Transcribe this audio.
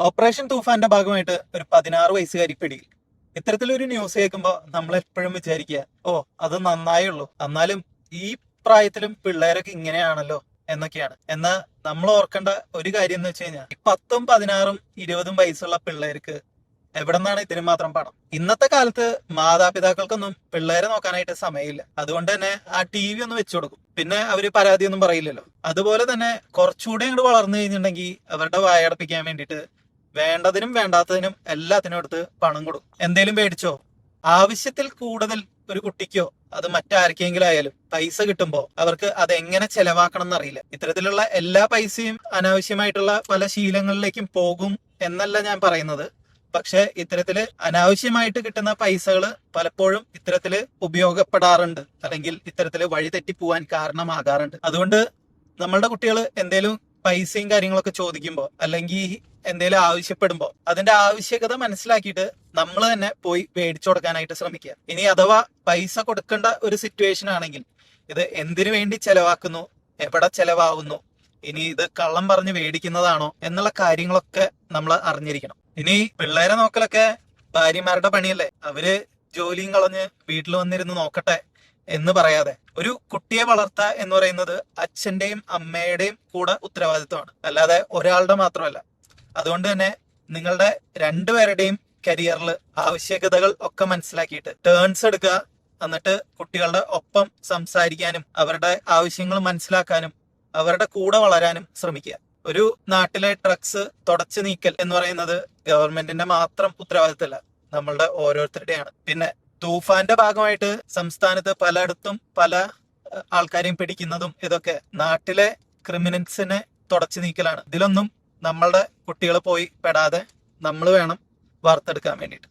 Operation തൂഫാന്റെ ഭാഗമായിട്ട് ഒരു 16 വയസ്സുകാരി പിടിയിൽ. ഇത്തരത്തിലൊരു ന്യൂസ് കേൾക്കുമ്പോൾ നമ്മൾ എപ്പോഴും വിചാരിക്കുക, ഓ അത് നന്നായുള്ളൂ, എന്നാലും ഈ പ്രായത്തിലും പിള്ളേരൊക്കെ ഇങ്ങനെയാണല്ലോ എന്നൊക്കെയാണ്. എന്നാൽ നമ്മൾ ഓർക്കേണ്ട ഒരു കാര്യം എന്ന് വെച്ച് കഴിഞ്ഞാൽ, 10ഉം 16ഉം 20ഉം വയസ്സുള്ള പിള്ളേർക്ക് എവിടെ നിന്നാണ് ഇതിന് മാത്രം പണം? ഇന്നത്തെ കാലത്ത് മാതാപിതാക്കൾക്കൊന്നും പിള്ളേരെ നോക്കാനായിട്ട് സമയമില്ല. അതുകൊണ്ട് തന്നെ ആ TV ഒന്ന് വെച്ചു കൊടുക്കും, പിന്നെ അവര് പരാതിയൊന്നും പറയില്ലല്ലോ. അതുപോലെ തന്നെ കുറച്ചുകൂടെ അങ്ങോട്ട് വളർന്നു കഴിഞ്ഞിട്ടുണ്ടെങ്കിൽ അവരുടെ വായടപ്പിക്കാൻ വേണ്ടിയിട്ട് വേണ്ടതിനും വേണ്ടാത്തതിനും എല്ലാത്തിനും എടുത്ത് പണം കൊടുക്കും. എന്തേലും മേടിച്ചോ, ആവശ്യത്തിൽ കൂടുതൽ ഒരു കുട്ടിക്കോ അത് മറ്റാർക്കെങ്കിലും ആയാലും പൈസ കിട്ടുമ്പോൾ അവർക്ക് അത് എങ്ങനെ ചെലവാക്കണം എന്നറിയില്ല. ഇത്തരത്തിലുള്ള എല്ലാ പൈസയും അനാവശ്യമായിട്ടുള്ള പല ശീലങ്ങളിലേക്കും പോകും എന്നല്ല ഞാൻ പറയുന്നത്. പക്ഷെ ഇത്തരത്തില് അനാവശ്യമായിട്ട് കിട്ടുന്ന പൈസകൾ പലപ്പോഴും ഇത്തരത്തില് ഉപയോഗപ്പെടാറുണ്ട്, അല്ലെങ്കിൽ ഇത്തരത്തില് വഴിതെറ്റി പോവാൻ കാരണമാകാറുണ്ട്. അതുകൊണ്ട് നമ്മളുടെ കുട്ടികൾ എന്തേലും പൈസയും കാര്യങ്ങളൊക്കെ ചോദിക്കുമ്പോൾ, അല്ലെങ്കിൽ എന്തേലും ആവശ്യപ്പെടുമ്പോൾ അതിന്റെ ആവശ്യകത മനസ്സിലാക്കിയിട്ട് നമ്മൾ തന്നെ പോയി മേടിച്ചു കൊടുക്കാനായിട്ട് ശ്രമിക്കുക. ഇനി അഥവാ പൈസ കൊടുക്കേണ്ട ഒരു സിറ്റുവേഷൻ ആണെങ്കിൽ ഇത് എന്തിനു വേണ്ടി ചെലവാക്കുന്നു, എവിടെ ചെലവാകുന്നു, ഇനി ഇത് കള്ളം പറഞ്ഞ് മേടിക്കുന്നതാണോ എന്നുള്ള കാര്യങ്ങളൊക്കെ നമ്മൾ അറിഞ്ഞിരിക്കണം. ഇനി പിള്ളേരെ നോക്കലൊക്കെ ഭാര്യമാരുടെ പണിയല്ലേ, അവര് ജോലിയും കളഞ്ഞ് വീട്ടിൽ വന്നിരുന്ന് നോക്കട്ടെ എന്ന് പറയാതെ, ഒരു കുട്ടിയെ വളർത്തുക എന്ന് പറയുന്നത് അച്ഛന്റെയും അമ്മയുടെയും കൂടെ ഉത്തരവാദിത്വമാണ്, അല്ലാതെ ഒരാളുടെ മാത്രമല്ല. അതുകൊണ്ട് തന്നെ നിങ്ങളുടെ രണ്ടുപേരുടെയും കരിയറിൽ ആവശ്യകതകൾ ഒക്കെ മനസ്സിലാക്കിയിട്ട് ടേൺസ് എടുക്കുക. എന്നിട്ട് കുട്ടികളുടെ ഒപ്പം സംസാരിക്കാനും അവരുടെ ആവശ്യങ്ങൾ മനസ്സിലാക്കാനും അവരുടെ കൂടെ വളരാനും ശ്രമിക്കുക. ഒരു നാട്ടിലെ ഡ്രഗ്സ് തുടച്ചു നീക്കൽ എന്ന് പറയുന്നത് ഗവൺമെന്റിന്റെ മാത്രം ഉത്തരവാദിത്തമല്ല, നമ്മളുടെ ഓരോരുത്തരുടെയാണ്. പിന്നെ തൂഫാന്റെ ഭാഗമായിട്ട് സംസ്ഥാനത്ത് പലയിടത്തും പല ആൾക്കാരെയും പിടിക്കുന്നതും ഇതൊക്കെ നാട്ടിലെ ക്രിമിനൽസിനെ തുടച്ചു നീക്കലാണ്. ഇതിലൊന്നും നമ്മളുടെ കുട്ടികൾ പോയി പെടാതെ നമ്മൾ വേണം വാർത്തെടുക്കാൻ വേണ്ടിയിട്ട്.